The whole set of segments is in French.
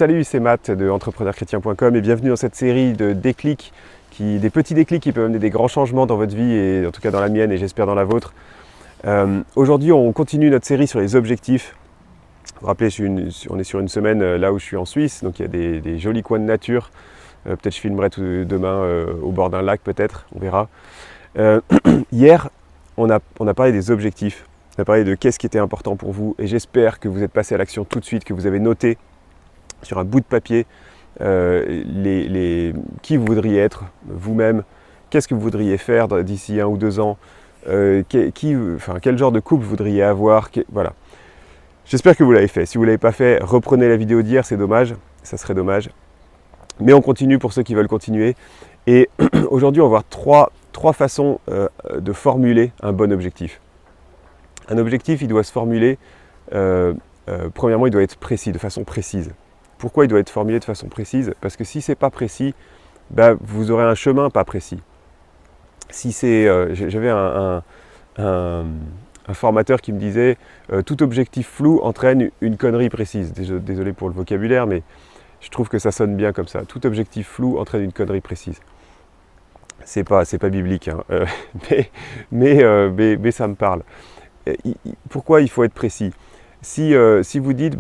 Salut, c'est Matt de entrepreneurchrétien.com et bienvenue dans cette série de déclics, des petits déclics qui peuvent amener des grands changements dans votre vie et en tout cas dans la mienne et j'espère dans la vôtre. Aujourd'hui, on continue notre série sur les objectifs. Vous vous rappelez, on est sur une semaine là où je suis en Suisse, donc il y a des jolis coins de nature. Peut-être je filmerai demain au bord d'un lac, peut-être, on verra. Hier, on a parlé des objectifs. On a parlé de qu'est-ce qui était important pour vous et j'espère que vous êtes passé à l'action tout de suite, que vous avez noté sur un bout de papier qui vous voudriez être vous-même, qu'est-ce que vous voudriez faire d'ici 1 ou 2 ans, quel genre de couple vous voudriez avoir, voilà. J'espère que vous l'avez fait. Si vous ne l'avez pas fait, reprenez la vidéo d'hier, c'est dommage, ça serait dommage. Mais on continue pour ceux qui veulent continuer. Et aujourd'hui, on va voir trois façons de formuler un bon objectif. Un objectif, il doit se formuler, premièrement, il doit être précis, de façon précise. Pourquoi il doit être formulé de façon précise? Parce que si ce n'est pas précis, vous aurez un chemin pas précis. Si c'est, j'avais un formateur qui me disait tout objectif flou entraîne une connerie précise. Désolé pour le vocabulaire, mais je trouve que ça sonne bien comme ça. Tout objectif flou entraîne une connerie précise. C'est pas biblique, hein, mais ça me parle. Pourquoi il faut être précis? Si vous dites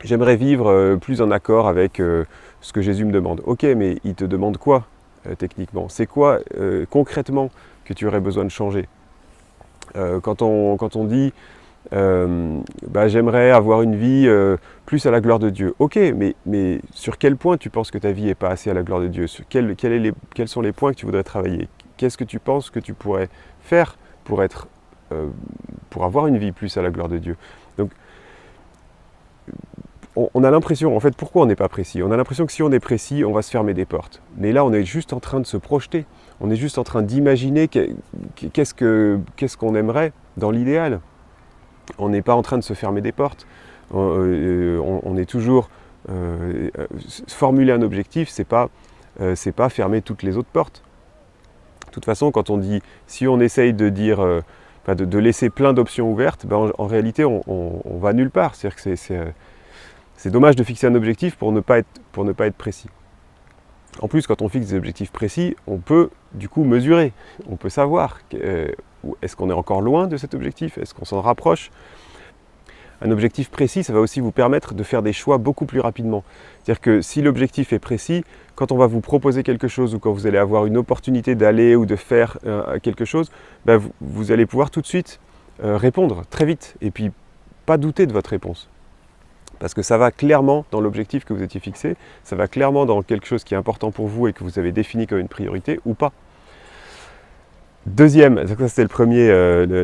j'aimerais vivre plus en accord avec ce que Jésus me demande. Ok, mais il te demande quoi techniquement? C'est quoi concrètement que tu aurais besoin de changer? Quand on dit j'aimerais avoir une vie plus à la gloire de Dieu. Ok, mais sur quel point tu penses que ta vie n'est pas assez à la gloire de Dieu? Quels sont les points que tu voudrais travailler? Qu'est-ce que tu penses que tu pourrais faire pour avoir une vie plus à la gloire de Dieu? Donc, on a l'impression, en fait, pourquoi on n'est pas précis? On a l'impression que si on est précis, on va se fermer des portes. Mais là, on est juste en train de se projeter. On est juste en train d'imaginer qu'est-ce qu'on aimerait dans l'idéal. On n'est pas en train de se fermer des portes. On est toujours... formuler un objectif, c'est pas fermer toutes les autres portes. De toute façon, quand on dit, si on essaye de dire, de laisser plein d'options ouvertes, en réalité, on va nulle part. C'est-à-dire que c'est dommage de fixer un objectif pour ne pas être précis. En plus, quand on fixe des objectifs précis, on peut du coup mesurer. On peut savoir, est-ce qu'on est encore loin de cet objectif? Est-ce qu'on s'en rapproche? Un objectif précis, ça va aussi vous permettre de faire des choix beaucoup plus rapidement. C'est-à-dire que si l'objectif est précis, quand on va vous proposer quelque chose ou quand vous allez avoir une opportunité d'aller ou de faire quelque chose, vous allez pouvoir tout de suite répondre très vite et puis pas douter de votre réponse. Parce que ça va clairement dans l'objectif que vous étiez fixé, ça va clairement dans quelque chose qui est important pour vous et que vous avez défini comme une priorité ou pas. Deuxième, ça c'était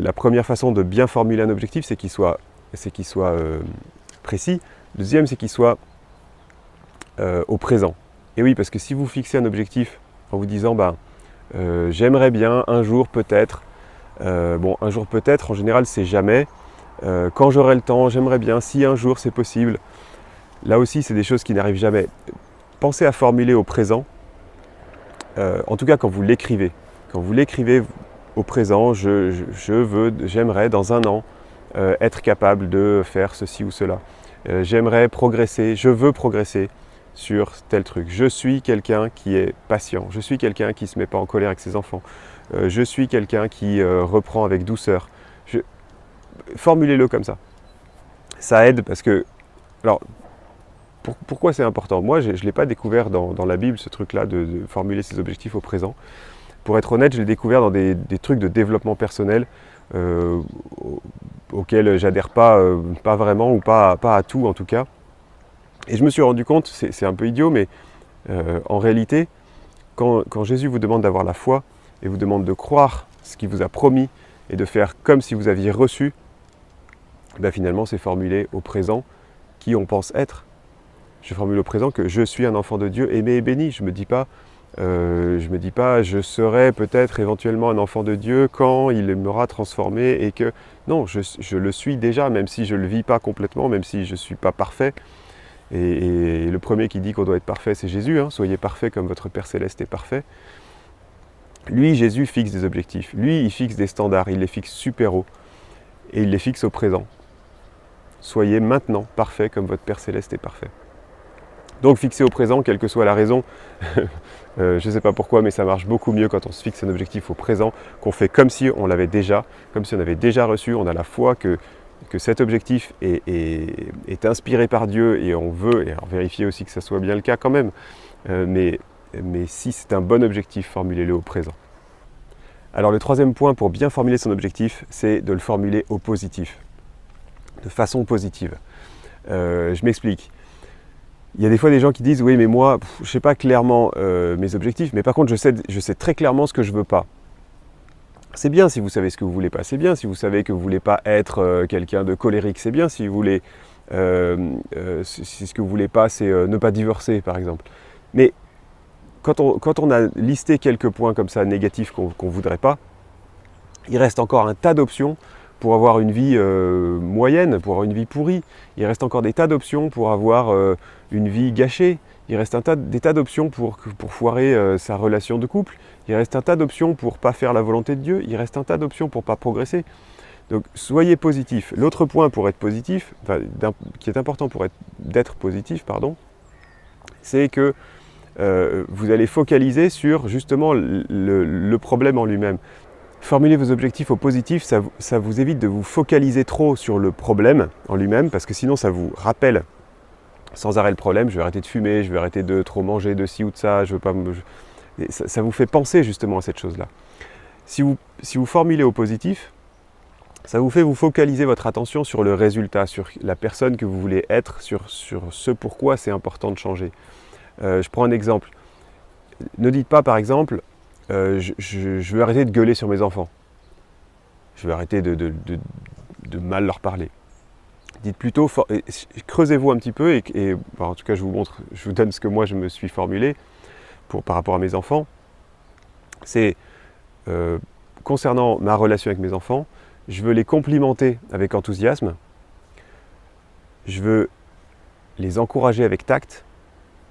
la première façon de bien formuler un objectif, c'est qu'il soit précis. Deuxième, c'est qu'il soit au présent. Et oui, parce que si vous fixez un objectif en vous disant j'aimerais bien un jour peut-être, un jour peut-être, en général c'est jamais, quand j'aurai le temps, j'aimerais bien, si un jour c'est possible. Là aussi, c'est des choses qui n'arrivent jamais. Pensez à formuler au présent, en tout cas quand vous l'écrivez. Quand vous l'écrivez au présent, j'aimerais dans 1 an être capable de faire ceci ou cela. J'aimerais progresser, je veux progresser sur tel truc. Je suis quelqu'un qui est patient, je suis quelqu'un qui ne se met pas en colère avec ses enfants, je suis quelqu'un qui reprend avec douceur. Formulez-le comme ça. Ça aide parce que... Alors, pourquoi c'est important? Moi, je ne l'ai pas découvert dans la Bible, ce truc-là, de formuler ses objectifs au présent. Pour être honnête, je l'ai découvert dans des trucs de développement personnel auxquels j'adhère pas vraiment, ou pas à tout en tout cas. Et je me suis rendu compte, c'est un peu idiot, mais en réalité, quand Jésus vous demande d'avoir la foi et vous demande de croire ce qu'il vous a promis et de faire comme si vous aviez reçu, finalement c'est formulé au présent qui on pense être. Je formule au présent que je suis un enfant de Dieu aimé et béni. Je me dis pas je serai peut-être éventuellement un enfant de Dieu quand il m'aura transformé et que... Non, je le suis déjà, même si je ne le vis pas complètement, même si je ne suis pas parfait. Et le premier qui dit qu'on doit être parfait, c'est Jésus. Hein. Soyez parfait comme votre Père Céleste est parfait. Lui, Jésus, fixe des objectifs. Lui, il fixe des standards. Il les fixe super haut. Et il les fixe au présent. Soyez maintenant parfait comme votre Père Céleste est parfait. Donc fixer au présent, quelle que soit la raison, je ne sais pas pourquoi, mais ça marche beaucoup mieux quand on se fixe un objectif au présent, qu'on fait comme si on l'avait déjà, comme si on avait déjà reçu, on a la foi que cet objectif est inspiré par Dieu et on veut, et alors vérifier aussi que ça soit bien le cas quand même, mais si c'est un bon objectif, formulez-le au présent. Alors le troisième point pour bien formuler son objectif, c'est de le formuler au positif, de façon positive. Je m'explique. Il y a des fois des gens qui disent « oui mais moi, je ne sais pas clairement mes objectifs, mais par contre je sais très clairement ce que je ne veux pas ». C'est bien si vous savez ce que vous ne voulez pas, c'est bien si vous savez que vous ne voulez pas être quelqu'un de colérique, c'est bien si vous voulez, si ce que vous ne voulez pas c'est ne pas divorcer par exemple. Mais quand on a listé quelques points comme ça négatifs qu'on ne voudrait pas, il reste encore un tas d'options pour avoir une vie moyenne, pour avoir une vie pourrie. Il reste encore des tas d'options pour avoir une vie gâchée. Il reste des tas d'options pour foirer sa relation de couple. Il reste un tas d'options pour ne pas faire la volonté de Dieu. Il reste un tas d'options pour ne pas progresser. Donc soyez positif. L'autre point pour être positif, qui est important d'être positif, c'est que vous allez focaliser sur justement le problème en lui-même. Formuler vos objectifs au positif, ça vous évite de vous focaliser trop sur le problème en lui-même, parce que sinon ça vous rappelle sans arrêt le problème, je vais arrêter de fumer, je vais arrêter de trop manger de ci ou de ça, ça vous fait penser justement à cette chose-là. Si vous formulez au positif, ça vous fait vous focaliser votre attention sur le résultat, sur la personne que vous voulez être, sur ce pourquoi c'est important de changer. Je prends un exemple. Ne dites pas par exemple, je vais arrêter de gueuler sur mes enfants. Je vais arrêter de mal leur parler. Dites plutôt, creusez-vous un petit peu et en tout cas je vous donne ce que moi je me suis formulé par rapport à mes enfants. C'est concernant ma relation avec mes enfants, je veux les complimenter avec enthousiasme, je veux les encourager avec tact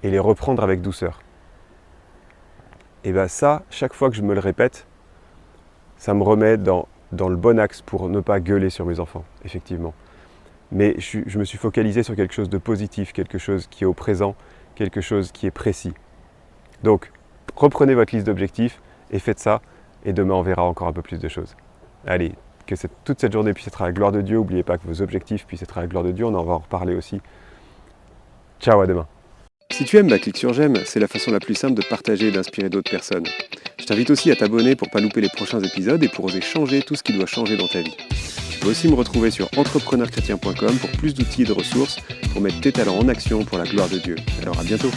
et les reprendre avec douceur. Et bien ça, chaque fois que je me le répète, ça me remet dans le bon axe pour ne pas gueuler sur mes enfants, effectivement. Mais je me suis focalisé sur quelque chose de positif, quelque chose qui est au présent, quelque chose qui est précis. Donc, reprenez votre liste d'objectifs et faites ça, et demain on verra encore un peu plus de choses. Allez, que toute cette journée puisse être à la gloire de Dieu. N'oubliez pas que vos objectifs puissent être à la gloire de Dieu, on en va en reparler aussi. Ciao, à demain. Si tu aimes, clique sur j'aime, c'est la façon la plus simple de partager et d'inspirer d'autres personnes. Je t'invite aussi à t'abonner pour ne pas louper les prochains épisodes et pour oser changer tout ce qui doit changer dans ta vie. Tu peux aussi me retrouver sur entrepreneurchrétien.com pour plus d'outils et de ressources pour mettre tes talents en action pour la gloire de Dieu. Alors à bientôt.